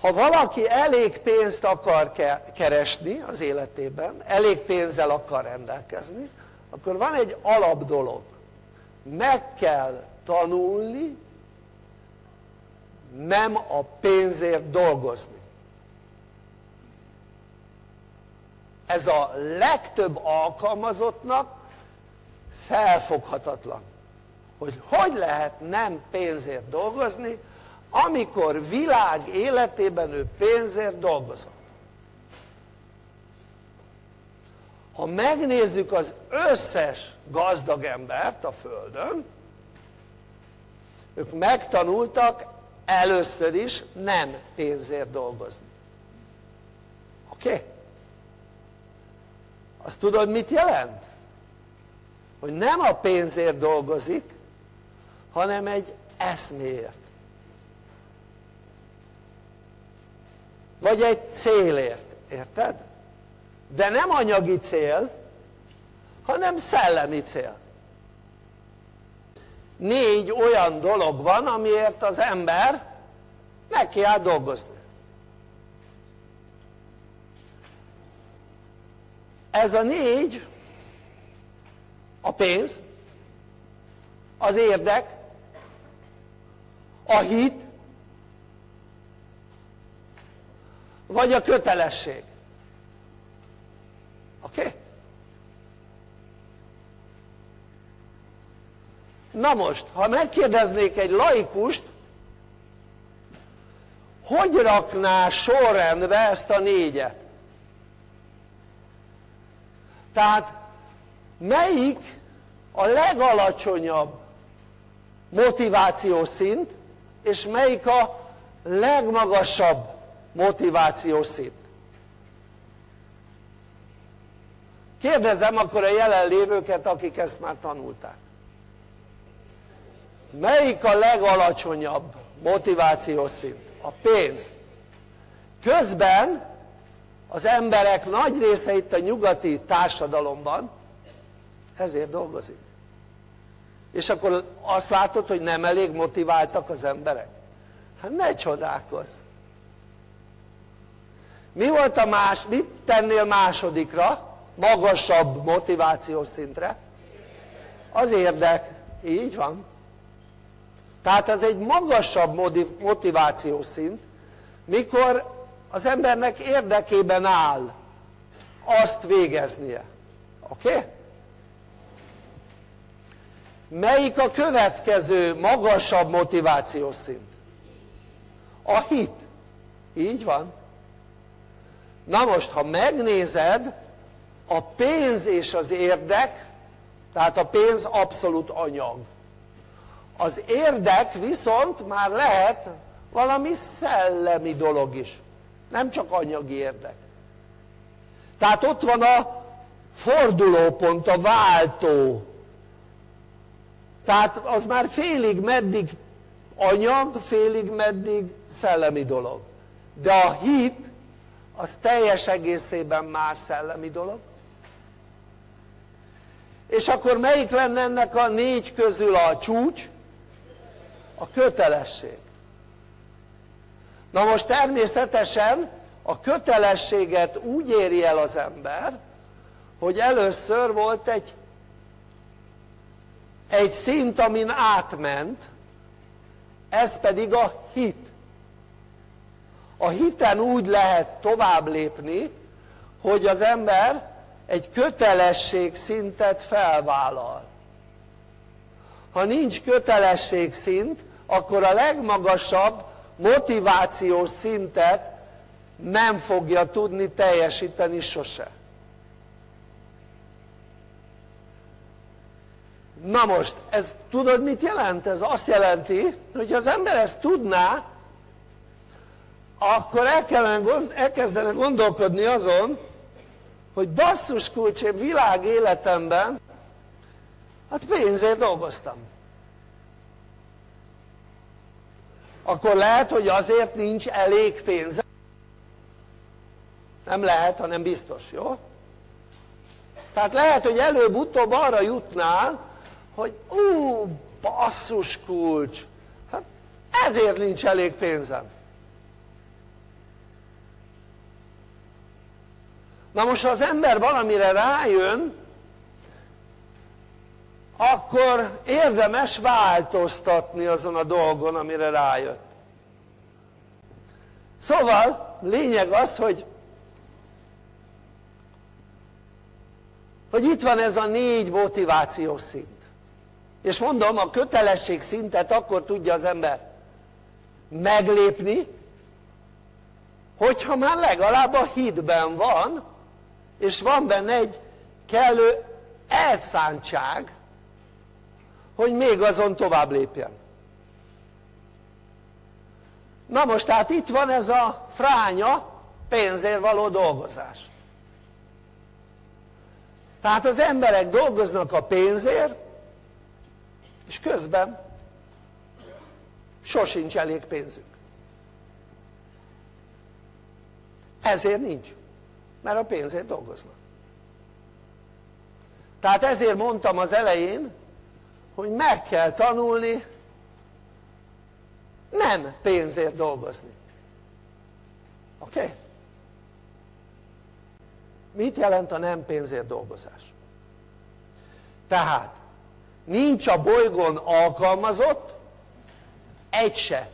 Ha valaki elég pénzt akar keresni az életében, elég pénzzel akar rendelkezni, akkor van egy alap dolog. Meg kell tanulni nem a pénzért dolgozni. Ez a legtöbb alkalmazottnak felfoghatatlan, hogy lehet nem pénzért dolgozni, amikor világ életében ő pénzért dolgozott. Ha megnézzük az összes gazdag embert a Földön, ők megtanultak először is nem pénzért dolgozni. Oké? Azt tudod, mit jelent? Hogy nem a pénzért dolgozik, hanem egy eszméért. Vagy egy célért, érted? De nem anyagi cél, hanem szellemi cél. 4 olyan dolog van, amiért az ember neki áll dolgozni. Ez a 4, a pénz, az érdek, a hit, vagy a kötelesség. Oké? Na most, ha megkérdeznék egy laikust, hogy rakná sorrendbe ezt a 4-et? Tehát melyik a legalacsonyabb motivációs szint, és melyik a legmagasabb motivációs szint? Kérdezem akkor a jelenlévőket, akik ezt már tanulták. Melyik a legalacsonyabb motivációs szint? A pénz. Közben az emberek nagy része itt a nyugati társadalomban ezért dolgozik. És akkor azt látod, hogy nem elég motiváltak az emberek? Hát ne csodálkozz! Mit tennél másodikra, magasabb motivációs szintre? Az érdek, így van. Tehát ez egy magasabb motivációs szint, mikor az embernek érdekében áll azt végeznie. Oké? Melyik a következő magasabb motivációs szint? A hit. Így van. Na most, ha megnézed, a pénz és az érdek, tehát a pénz abszolút anyag. Az érdek viszont már lehet valami szellemi dolog is, nem csak anyagi érdek. Tehát ott van a fordulópont, a váltó. Tehát az már félig meddig anyag, félig meddig szellemi dolog. De a hit az teljes egészében már szellemi dolog. És akkor melyik lenne ennek a 4 közül a csúcs? A kötelesség. Na most természetesen a kötelességet úgy éri el az ember, hogy először volt egy szint, amin átment, ez pedig a hit. A hiten úgy lehet tovább lépni, hogy az ember egy kötelességszintet felvállal. Ha nincs kötelességszint, akkor a legmagasabb motivációs szintet nem fogja tudni teljesíteni sose. Na most, ez tudod mit jelent? Ez azt jelenti, hogy ha az ember ezt tudná, akkor elkezdene gondolkodni azon, hogy basszus kulcs, én világ életemben hát pénzért dolgoztam. Akkor lehet, hogy azért nincs elég pénze. Nem lehet, hanem biztos, jó? Tehát lehet, hogy előbb-utóbb arra jutnál, hogy basszus kulcs, hát ezért nincs elég pénzem. Na most, ha az ember valamire rájön, akkor érdemes változtatni azon a dolgon, amire rájött. Szóval lényeg az, hogy itt van ez a 4 motivációs szint. És mondom, a kötelesség szintet akkor tudja az ember meglépni, hogyha már legalább a hitben van, és van benne egy kellő elszántság, hogy még azon tovább lépjen. Na most tehát itt van ez a fránya pénzért való dolgozás. Tehát az emberek dolgoznak a pénzért, és közben sosincs elég pénzük. Ezért nincs, mert a pénzért dolgoznak. Tehát ezért mondtam az elején, hogy meg kell tanulni nem pénzért dolgozni. Oké? Okay? Mit jelent a nem pénzért dolgozás? Tehát nincs a bolygón alkalmazott, egy se.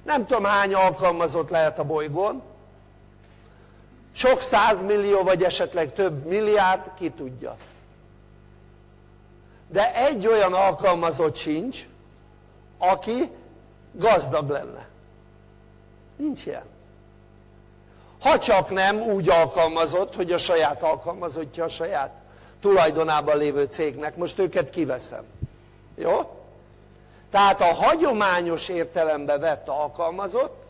Nem tudom hány alkalmazott lehet a bolygón, sok 100 millió vagy esetleg több milliárd, ki tudja. De egy olyan alkalmazott sincs, aki gazdag lenne. Nincs ilyen. Ha csak nem úgy alkalmazott, hogy a saját alkalmazottja a saját tulajdonában lévő cégnek, most őket kiveszem. Jó? Tehát a hagyományos értelembe vett alkalmazott,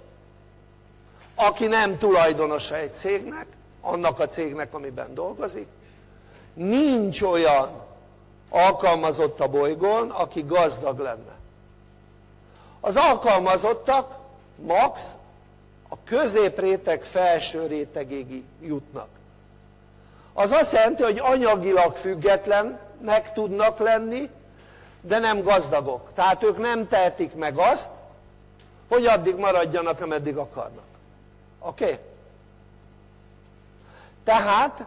aki nem tulajdonosa egy cégnek, annak a cégnek, amiben dolgozik, nincs olyan alkalmazott a bolygón, aki gazdag lenne. Az alkalmazottak max a középréteg felső rétegéig jutnak. Az azt jelenti, hogy anyagilag függetlenek tudnak lenni, de nem gazdagok. Tehát ők nem tehetik meg azt, hogy addig maradjanak, ameddig akarnak. Oké? Okay? Tehát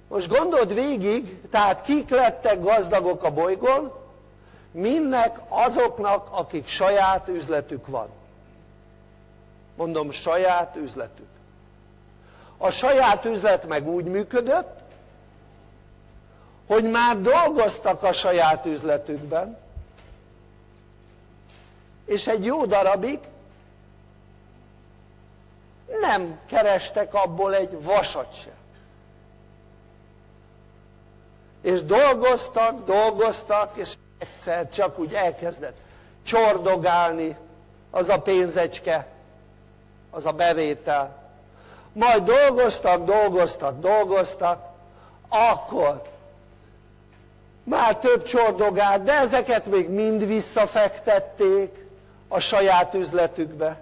most gondold végig, tehát kik lettek gazdagok a bolygón? Mindnek azoknak, akik saját üzletük van. Mondom, saját üzletük. A saját üzlet meg úgy működött, hogy már dolgoztak a saját üzletükben, és egy jó darabig nem kerestek abból egy vasat sem. És dolgoztak, és egyszer csak úgy elkezdett csordogálni az a pénzecske, az a bevétel. Majd dolgoztak, akkor már több csordogált, de ezeket még mind visszafektették a saját üzletükbe.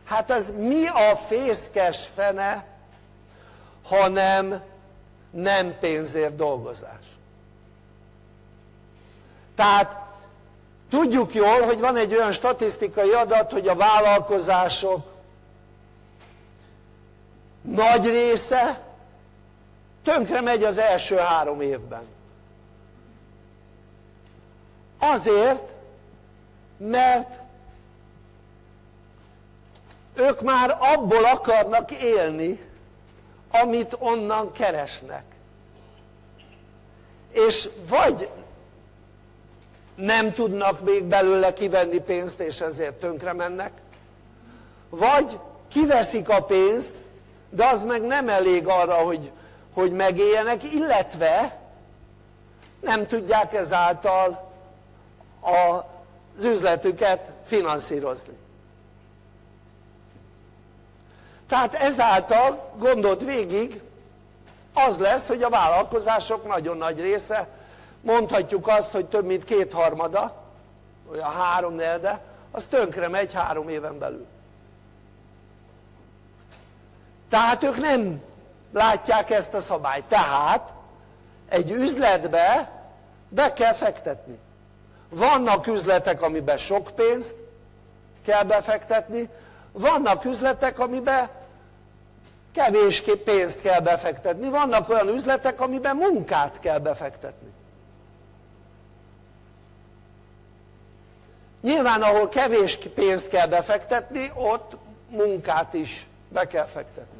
Hát ez mi a fészkes fene, hanem nem pénzért dolgozás. Tehát tudjuk jól, hogy van egy olyan statisztikai adat, hogy a vállalkozások nagy része tönkre megy az első 3 évben. Azért, mert ők már abból akarnak élni, amit onnan keresnek. És vagy nem tudnak még belőle kivenni pénzt, és ezért tönkre mennek, vagy kiveszik a pénzt, de az meg nem elég arra, hogy megéljenek, illetve nem tudják ezáltal az üzletüket finanszírozni. Tehát ezáltal, gondold végig, az lesz, hogy a vállalkozások nagyon nagy része, mondhatjuk azt, hogy több mint 2/3, olyan 3/4, az tönkre megy 3 éven belül. Tehát ők nem látják ezt a szabályt. Tehát egy üzletbe be kell fektetni. Vannak üzletek, amiben sok pénzt kell befektetni, vannak üzletek, amiben kevés pénzt kell befektetni, vannak olyan üzletek, amiben munkát kell befektetni. Nyilván ahol kevés pénzt kell befektetni, ott munkát is be kell fektetni.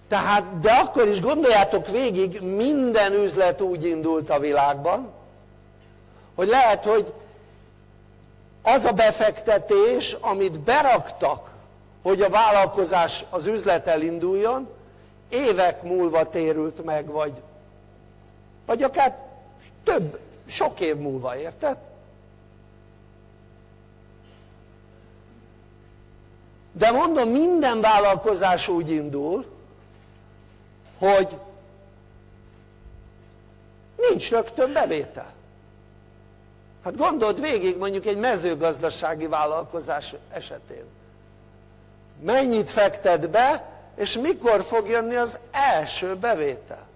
Tehát, de akkor is gondoljátok végig, minden üzlet úgy indult a világban, hogy lehet, hogy az a befektetés, amit beraktak, hogy a vállalkozás, az üzlet elinduljon, évek múlva térült meg, vagy akár sok év múlva, érted? De mondom, minden vállalkozás úgy indul, hogy nincs rögtön bevétel. Hát gondold végig mondjuk egy mezőgazdasági vállalkozás esetén. Mennyit fektet be, és mikor fog jönni az első bevétel?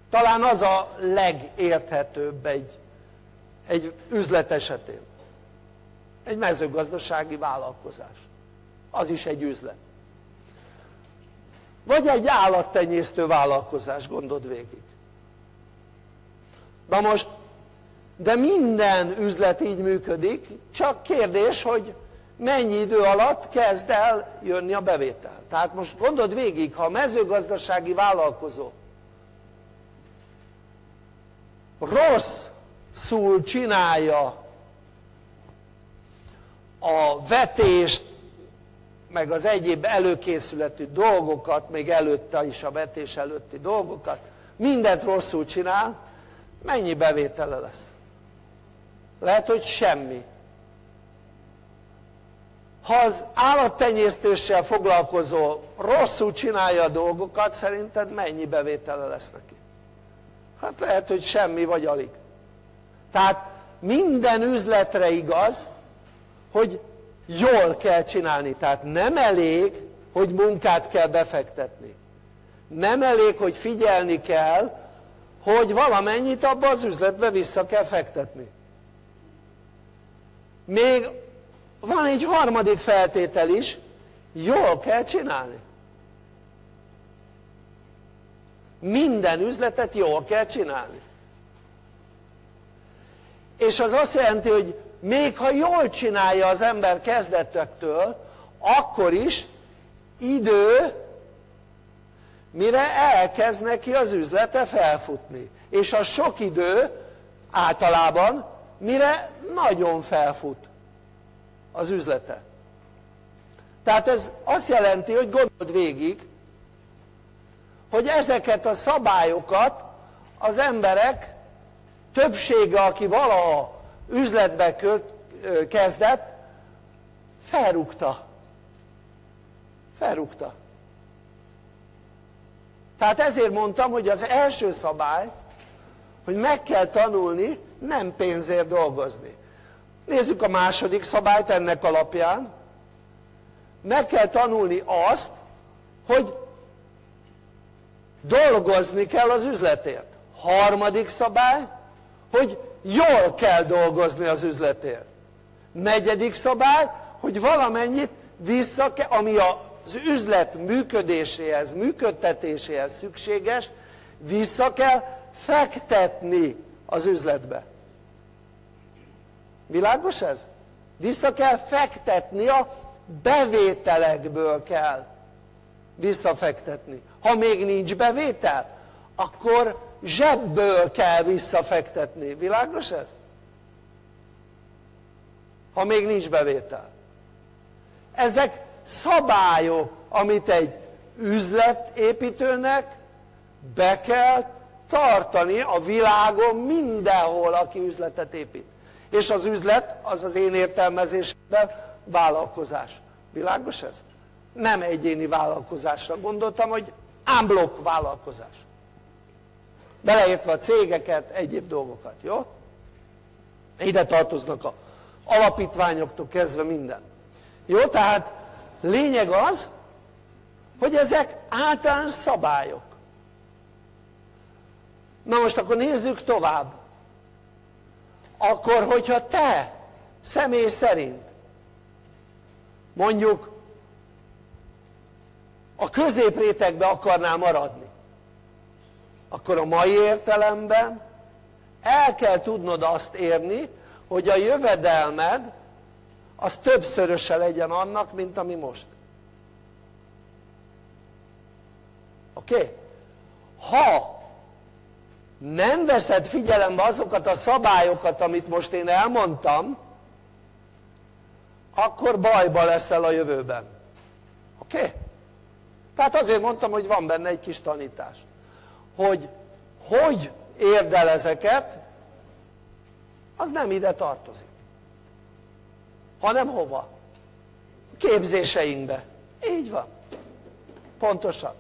Talán az a legérthetőbb egy üzlet esetén. Egy mezőgazdasági vállalkozás. Az is egy üzlet. Vagy egy állattenyésztő vállalkozás, gondold végig. Na most, de minden üzlet így működik, csak kérdés, hogy mennyi idő alatt kezd el jönni a bevétel. Tehát most gondold végig, ha a mezőgazdasági vállalkozó rosszul csinálja a vetést, meg az egyéb előkészületű dolgokat, még előtte is a vetés előtti dolgokat, mindent rosszul csinál, mennyi bevétele lesz? Lehet, hogy semmi. Ha az állattenyésztéssel foglalkozó rosszul csinálja a dolgokat, szerinted mennyi bevétele lesz neki? Hát lehet, hogy semmi vagy alig. Tehát minden üzletre igaz, hogy jól kell csinálni. Tehát nem elég, hogy munkát kell befektetni. Nem elég, hogy figyelni kell, hogy valamennyit abba az üzletbe vissza kell fektetni. Még van egy harmadik feltétel is, jól kell csinálni. Minden üzletet jól kell csinálni. És az azt jelenti, hogy még ha jól csinálja az ember kezdetektől, akkor is idő, mire elkezd neki az üzlete felfutni. És a sok idő általában, mire nagyon felfut az üzlete. Tehát ez azt jelenti, hogy gondold végig, hogy ezeket a szabályokat az emberek többsége, aki valaha üzletbe kezdett, felrúgta. Tehát ezért mondtam, hogy az első szabály, hogy meg kell tanulni nem pénzért dolgozni. Nézzük a második szabályt ennek alapján. Meg kell tanulni azt, hogy dolgozni kell az üzletért. Harmadik szabály, hogy jól kell dolgozni az üzletért. Negyedik szabály, hogy valamennyit vissza kell, ami az üzlet működéséhez, működtetéséhez szükséges, vissza kell fektetni az üzletbe. Világos ez? Vissza kell fektetni, a bevételekből kell visszafektetni. Ha még nincs bevétel, akkor zsebből kell visszafektetni. Világos ez? Ha még nincs bevétel. Ezek szabályok, amit egy üzletépítőnek be kell tartani a világon mindenhol, aki üzletet épít. És az üzlet, az az én értelmezésemben vállalkozás. Világos ez? Nem egyéni vállalkozásra gondoltam, hogy unblock vállalkozás. Beleértve a cégeket, egyéb dolgokat, jó? Ide tartoznak a alapítványoktól kezdve minden. Jó, tehát lényeg az, hogy ezek általános szabályok. Na most akkor nézzük tovább. Akkor, hogyha te személy szerint mondjuk a középrétegbe akarnál maradni, akkor a mai értelemben el kell tudnod azt érni, hogy a jövedelmed az többszöröse legyen annak, mint ami most. Oké? Ha nem veszed figyelembe azokat a szabályokat, amit most én elmondtam, akkor bajba leszel a jövőben. Oké? Tehát azért mondtam, hogy van benne egy kis tanítás. Hogy érd el ezeket, az nem ide tartozik. Hanem hova? A képzéseinkbe. Így van. Pontosan.